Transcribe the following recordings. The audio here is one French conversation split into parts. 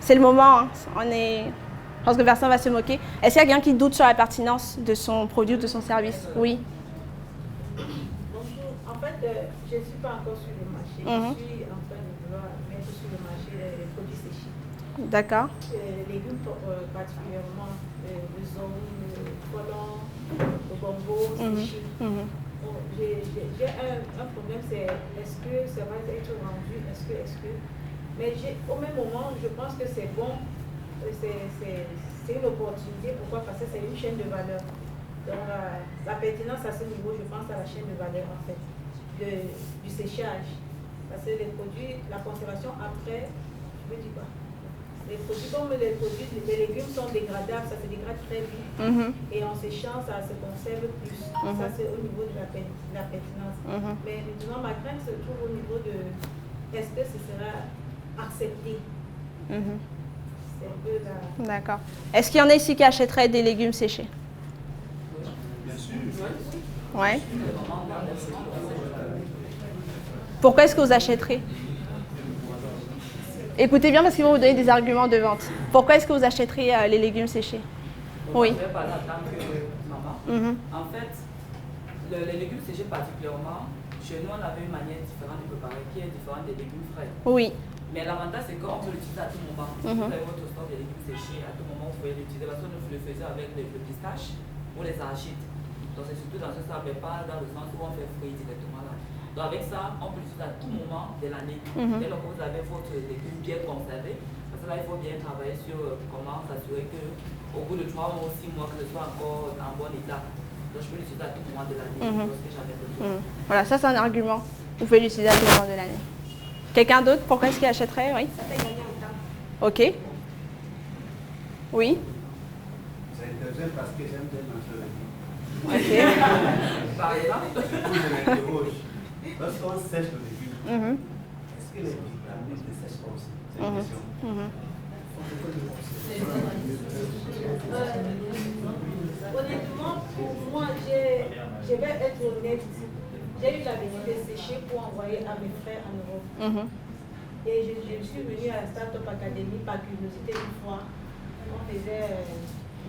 C'est le moment, hein. Je pense que personne va se moquer. Est-ce qu'il y a quelqu'un qui doute sur la pertinence de son produit ou de son service? Oui. Bonjour. En fait, je ne suis pas encore sur le marché. Je suis en train de vouloir mettre sur le marché les produits séchés. D'accord. Les légumes particulièrement, le zone, le colon, le bongo, séché. J'ai un problème, c'est est-ce que ça va être vendu, est-ce que. Mais au même moment, je pense que c'est bon, c'est une opportunité. Pourquoi? Parce que c'est une chaîne de valeur. Donc la pertinence à ce niveau, je pense à la chaîne de valeur en fait, du séchage. Parce que les produits, la conservation après, je veux dire quoi? Les produits comme les légumes sont dégradables, ça se dégrade très vite. Et en séchant, ça se conserve plus. Ça, c'est au niveau de la pertinence. Mais maintenant, ma crainte se trouve au niveau de est-ce que ce sera accepté? C'est un peu la... D'accord. Est-ce qu'il y en a ici qui achèteraient des légumes séchés? Bien sûr. Ouais. Pourquoi est-ce que vous achèterez? Écoutez bien parce qu'ils vont vous donner des arguments de vente. Pourquoi est-ce que vous achèterez les légumes séchés? Oui. Je vais parler en tant que maman. En fait, les légumes séchés particulièrement, chez nous, on avait une manière différente de préparer qui est différente des légumes frais. Oui. Mais l'avantage, c'est qu'on peut l'utiliser à tout moment. Si vous avez votre stock de légumes séchés, à tout moment, vous pouvez l'utiliser. Parce que nous le faisions avec le pistache ou les arachides. Donc, c'est surtout dans ce sens, mais pas dans le sens où on fait frire directement là. Donc, avec ça, on peut l'utiliser à tout moment de l'année. Dès lors que vous avez votre légume bien conservé, parce que là, il faut bien travailler sur comment s'assurer qu'au bout de 3 mois ou 6 mois, que ce soit encore en bon état. Donc, je peux l'utiliser à tout moment de l'année lorsque j'en ai besoin. Voilà, ça, c'est un argument. Vous pouvez l'utiliser à tout moment de l'année. Quelqu'un d'autre? Pourquoi est-ce qu'il achèterait? Oui. Ça fait gagner en temps. Ok. Oui. J'interviens parce que j'aime bien manger les légumes. Ok. Par exemple, Je m'interroge. Lorsqu'on sèche le légume, est-ce que les vitamines ne sèchent pas aussi? C'est une question. Honnêtement, pour moi, je vais être honnête. J'ai eu l'habitude de sécher pour envoyer à mes frères en Europe. Et je suis venue à la Startup Academy par curiosité une fois. On faisait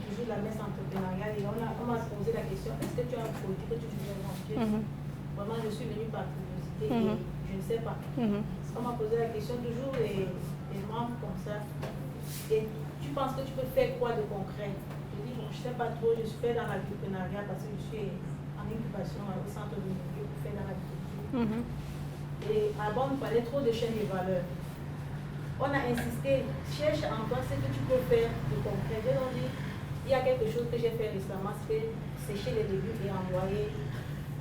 toujours la messe entrepreneuriale et on m'a posé la question, est-ce que tu as un produit que tu voudrais vendre? Vraiment, je suis venue par curiosité et je ne sais pas. On m'a posé la question toujours et membres comme ça. Et tu penses que tu peux faire quoi de concret? Je dis, bon, je ne sais pas trop, je suis fait dans l'entrepreneuriat parce que je suis en incubation au centre de milieu pour faire dans l'agriculture. Et avant, il fallait trop de chaînes de valeur. On a insisté, cherche en toi ce que tu peux faire de concret. J'ai donc dit, il y a quelque chose que j'ai fait récemment, c'est sécher les légumes et envoyer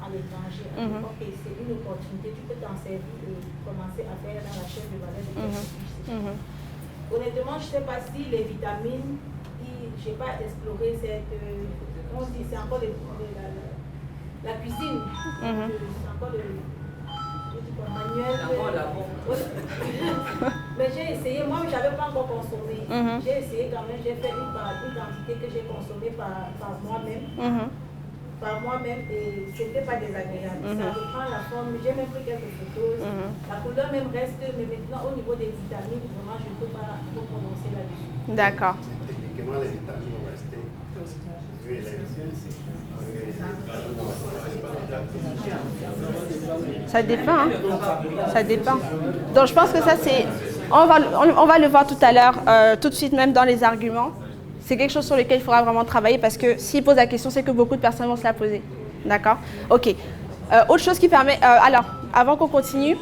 à l'étranger. Ok, c'est une opportunité, tu peux t'en servir et commencer à faire dans la chaîne de valeur de tes produits. Honnêtement, je ne sais pas si les vitamines, je n'ai pas exploré cette. On dit, c'est encore la cuisine. C'est encore le manuel. Mais j'ai essayé, moi je n'avais pas encore consommé. J'ai essayé quand même, j'ai fait une quantité que j'ai consommée par moi-même. Par moi-même et c'était pas désagréable. Ça reprend la forme, j'ai même pris quelques photos. La couleur même reste, mais maintenant au niveau des vitamines, vraiment je ne peux pas trop prononcer là-dessus. D'accord. Techniquement, les vitamines vont rester. Ça dépend. Hein? Ça dépend. Donc je pense que ça c'est... On va le voir tout à l'heure, tout de suite même dans les arguments. C'est quelque chose sur lequel il faudra vraiment travailler parce que s'il pose la question, c'est que beaucoup de personnes vont se la poser. D'accord? Ok. Autre chose qui permet... alors, avant qu'on continue,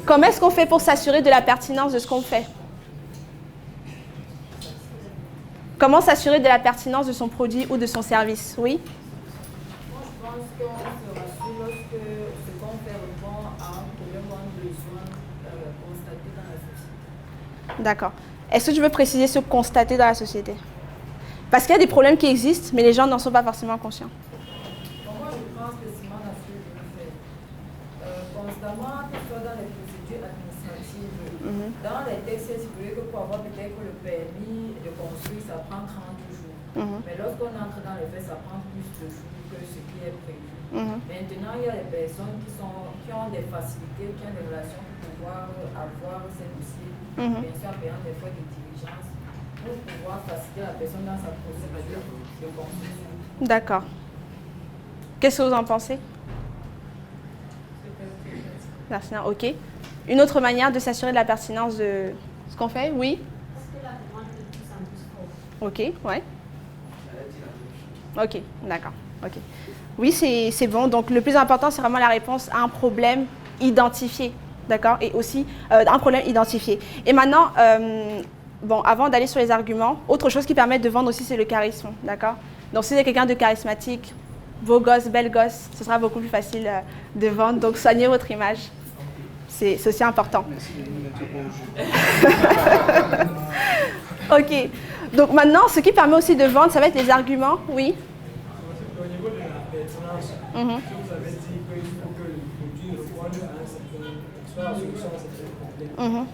comment est-ce qu'on fait pour s'assurer de la pertinence de ce qu'on fait? Comment s'assurer de la pertinence de son produit ou de son service? Oui? Moi, je pense qu'on se rassure lorsque ce qu'on fait répond à un problème ou un besoin constaté dans la société. D'accord. Est-ce que tu veux préciser ce constaté dans la société? Parce qu'il y a des problèmes qui existent, mais les gens n'en sont pas forcément conscients. Moi, je pense que Simon a fait le fait. Constamment, que ce soit dans les procédures administratives, dans les textes, c'est vrai que pour avoir peut-être le permis de construire, ça prend 30 jours. Mais lorsqu'on entre dans les faits, ça prend plus de jours que ce qui est prévu. Maintenant, il y a des personnes qui ont des facilités, qui ont des relations pour pouvoir avoir ces dossiers, bien sûr en payant des frais de diligence, pour pouvoir faciliter la personne dans sa procédure de construction. D'accord. Qu'est-ce que vous en pensez? Pertinent, ok. Une autre manière de s'assurer de la pertinence de ce qu'on fait, oui? Parce que la demande est de plus en plus forte. Ok, ouais. Ok, d'accord. Ok. Oui, c'est bon. Donc, le plus important, c'est vraiment la réponse à un problème identifié. D'accord? Et aussi, un problème identifié. Et maintenant, bon, avant d'aller sur les arguments, autre chose qui permet de vendre aussi, c'est le charisme. D'accord? Donc, si vous êtes quelqu'un de charismatique, beau gosse, belle gosse, ce sera beaucoup plus facile de vendre. Donc, soignez votre image. C'est aussi important. Ok. Donc, maintenant, ce qui permet aussi de vendre, ça va être les arguments. Oui? Au niveau de la pertinence, vous avez dit qu'il faut que le produit réponde à un certain, soit la solution à un certain problème.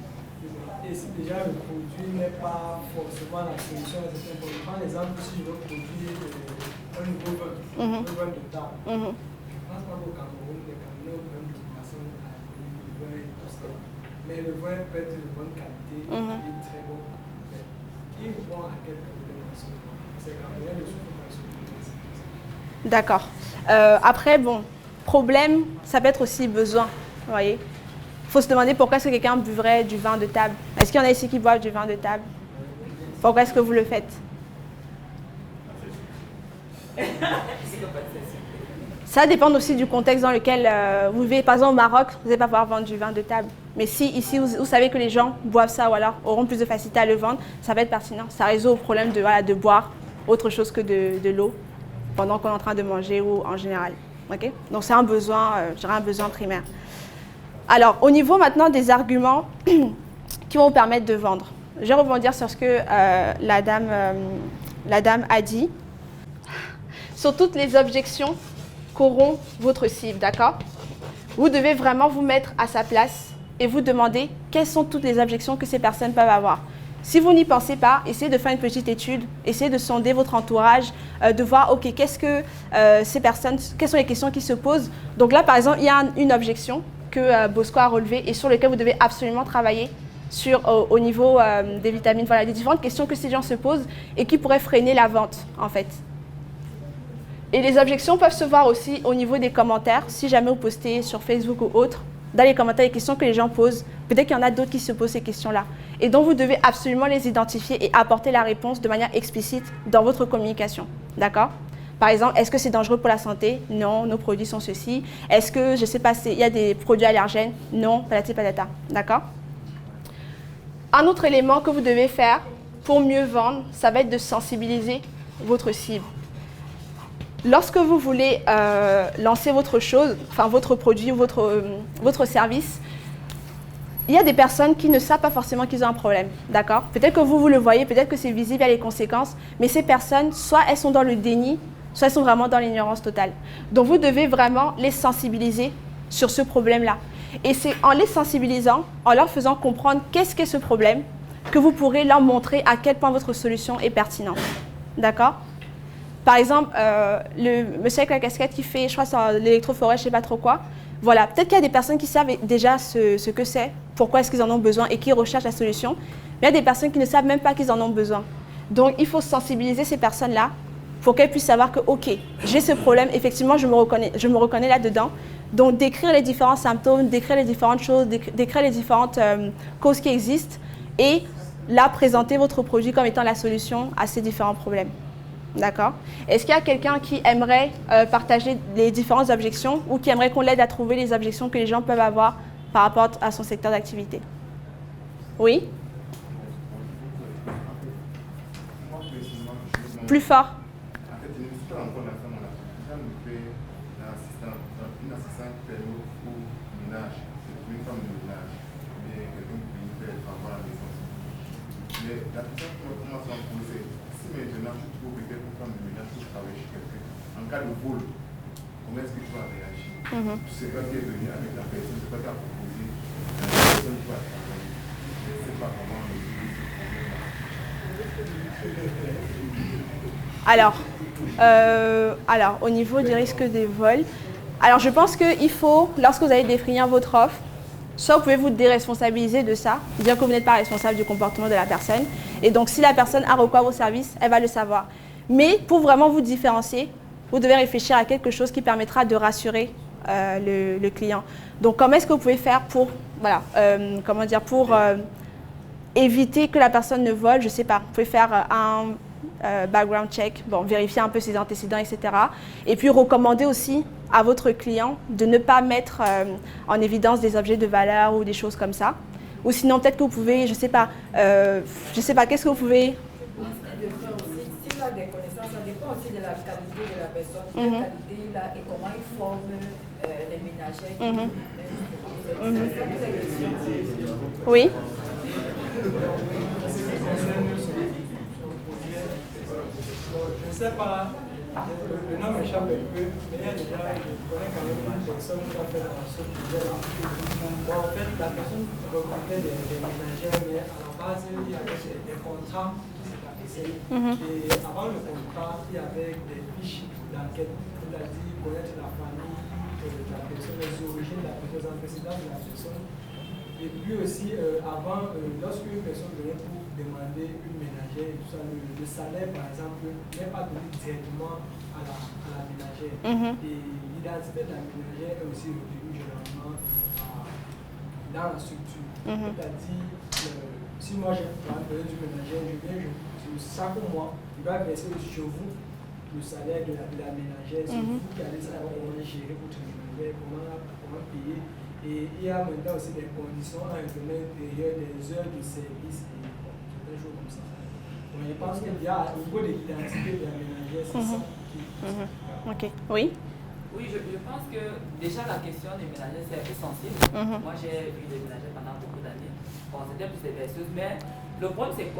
Et si déjà le produit n'est pas forcément la solution à un certain problème, par exemple, si je veux produire un nouveau vin de table, je ne pense pas qu'au Cameroun, les Camerounais ont même de façon à le vin et tout ça. Mais le vin peut être de bonne qualité, il est très bon. Mais qui répond à quel problème en ce moment? C'est Camerounais ne souffrent pas sur le problème. D'accord. Après, bon, problème, ça peut être aussi besoin. Vous voyez? Il faut se demander pourquoi est-ce que quelqu'un buvrait du vin de table. Est-ce qu'il y en a ici qui boivent du vin de table? Pourquoi est-ce que vous le faites? Ça dépend aussi du contexte dans lequel vous vivez. Par exemple, au Maroc, vous n'allez pas pouvoir vendre du vin de table. Mais si ici, vous savez que les gens boivent ça ou alors auront plus de facilité à le vendre, ça va être pertinent. Ça résout le problème de, voilà, de boire autre chose que de l'eau pendant qu'on est en train de manger ou en général. Okay? Donc, c'est un besoin, je dirais un besoin primaire. Alors, au niveau maintenant des arguments qui vont vous permettre de vendre, je vais rebondir sur ce que la dame a dit. Sur toutes les objections qu'auront votre cible, d'accord? Vous devez vraiment vous mettre à sa place et vous demander quelles sont toutes les objections que ces personnes peuvent avoir. Si vous n'y pensez pas, essayez de faire une petite étude, essayez de sonder votre entourage, de voir, ok, qu'est-ce que ces personnes, quelles sont les questions qui se posent. Donc là, par exemple, il y a une objection que Bosco a relevée et sur laquelle vous devez absolument travailler au niveau des vitamines. Voilà, des différentes questions que ces gens se posent et qui pourraient freiner la vente, en fait. Et les objections peuvent se voir aussi au niveau des commentaires. Si jamais vous postez sur Facebook ou autre, dans les commentaires, les questions que les gens posent, peut-être qu'il y en a d'autres qui se posent ces questions-là. Et donc, vous devez absolument les identifier et apporter la réponse de manière explicite dans votre communication. D'accord? Par exemple, est-ce que c'est dangereux pour la santé? Non, nos produits sont ceux-ci. Est-ce que, je ne sais pas, il y a des produits allergènes? Non, patati patata. D'accord? Un autre élément que vous devez faire pour mieux vendre, ça va être de sensibiliser votre cible. Lorsque vous voulez lancer votre chose, enfin votre produit ou votre service, il y a des personnes qui ne savent pas forcément qu'ils ont un problème, d'accord? Peut-être que vous le voyez, peut-être que c'est visible, il y a les conséquences, mais ces personnes, soit elles sont dans le déni, soit elles sont vraiment dans l'ignorance totale. Donc vous devez vraiment les sensibiliser sur ce problème-là. Et c'est en les sensibilisant, en leur faisant comprendre qu'est-ce qu'est ce problème, que vous pourrez leur montrer à quel point votre solution est pertinente, d'accord? Par exemple, le monsieur avec la casquette qui fait, je crois, c'est l'électroforêt, je ne sais pas trop quoi. Voilà, peut-être qu'il y a des personnes qui savent déjà ce que c'est, pourquoi est-ce qu'ils en ont besoin et qui recherchent la solution. Mais il y a des personnes qui ne savent même pas qu'ils en ont besoin. Donc, il faut sensibiliser ces personnes-là pour qu'elles puissent savoir que, OK, j'ai ce problème, effectivement, je me reconnais là-dedans. Donc, décrire les différents symptômes, décrire les différentes choses, décrire les différentes causes qui existent et là, présenter votre produit comme étant la solution à ces différents problèmes. D'accord? Est-ce qu'il y a quelqu'un qui aimerait partager les différentes objections ou qui aimerait qu'on l'aide à trouver les objections que les gens peuvent avoir par rapport à son secteur d'activité? Oui? Plus fort. En fait, je ne suis pas encore la femme à la fin. Je fais une assistante permis ou ménage. C'est une femme de ménage. Mais quelqu'un qui fait le travail à la maison. Mais la question qui me commence à me poser, si maintenant tu trouves peut-être une femme de ménage qui travaille chez quelqu'un, en cas de vol, comment est-ce que tu vas réagir? Tu ne sais pas qui est venu avec la personne, tu ne sais pas qui a proposé, la personne qui va travailler. Je ne sais pas comment résoudre ce problème-là. Alors, au niveau du risque des vols, Alors, je pense qu'il faut, lorsque vous allez définir votre offre, soit vous pouvez vous déresponsabiliser de ça, dire que vous n'êtes pas responsable du comportement de la personne. Et donc, si la personne a recours à vos services, elle va le savoir. Mais pour vraiment vous différencier, vous devez réfléchir à quelque chose qui permettra de rassurer le client. Donc, comment est-ce que vous pouvez faire pour, voilà, éviter que la personne ne vole? Je ne sais pas. Vous pouvez faire un background check, bon, vérifier un peu ses antécédents, etc. Et puis recommander aussi à votre client de ne pas mettre en évidence des objets de valeur ou des choses comme ça. Ou sinon, peut-être que vous pouvez, je sais pas, qu'est-ce que vous pouvez... Si tu as des connaissances, ça dépend aussi de la qualité de la personne, quelle qualité il a et comment il forme les ménagères. Oui. Je ne sais pas, le nom m'échappe un peu, mais il y a déjà, je connais quand même une personne qui a fait dans ce sujet-là. Bon, en fait, la personne recrutait des ménagères, mais à la base, il y avait des contrats qui s'établissaient. Et avant le contrat, il y avait des fiches d'enquête, c'est-à-dire connaître la famille de la personne, les origines de la personne, les antécédents de la personne. Et puis aussi, avant, lorsque une personne venait pour demander une ménagère et tout ça, le salaire, par exemple, n'est pas donné directement à la ménagère. Et l'identité de la ménagère est aussi retenue généralement dans la structure. C'est-à-dire, si moi j'ai besoin d'une ménagère, je viens, chaque mois, je vais verser sur vous le salaire de la ménagère. C'est vous qui allez savoir comment gérer votre ménagère, comment payer. Et il y a maintenant aussi des conditions à l'intérieur des heures de service et des choses comme ça. Donc je pense qu'il y a au niveau de l'identité de la ménagère, c'est ça qui... Ok. Oui. Oui, je pense que déjà la question des ménagères, c'est un peu sensible. Moi, j'ai eu des ménagères pendant beaucoup d'années. Bon, c'était plus des berceuses, mais le problème, c'est quoi?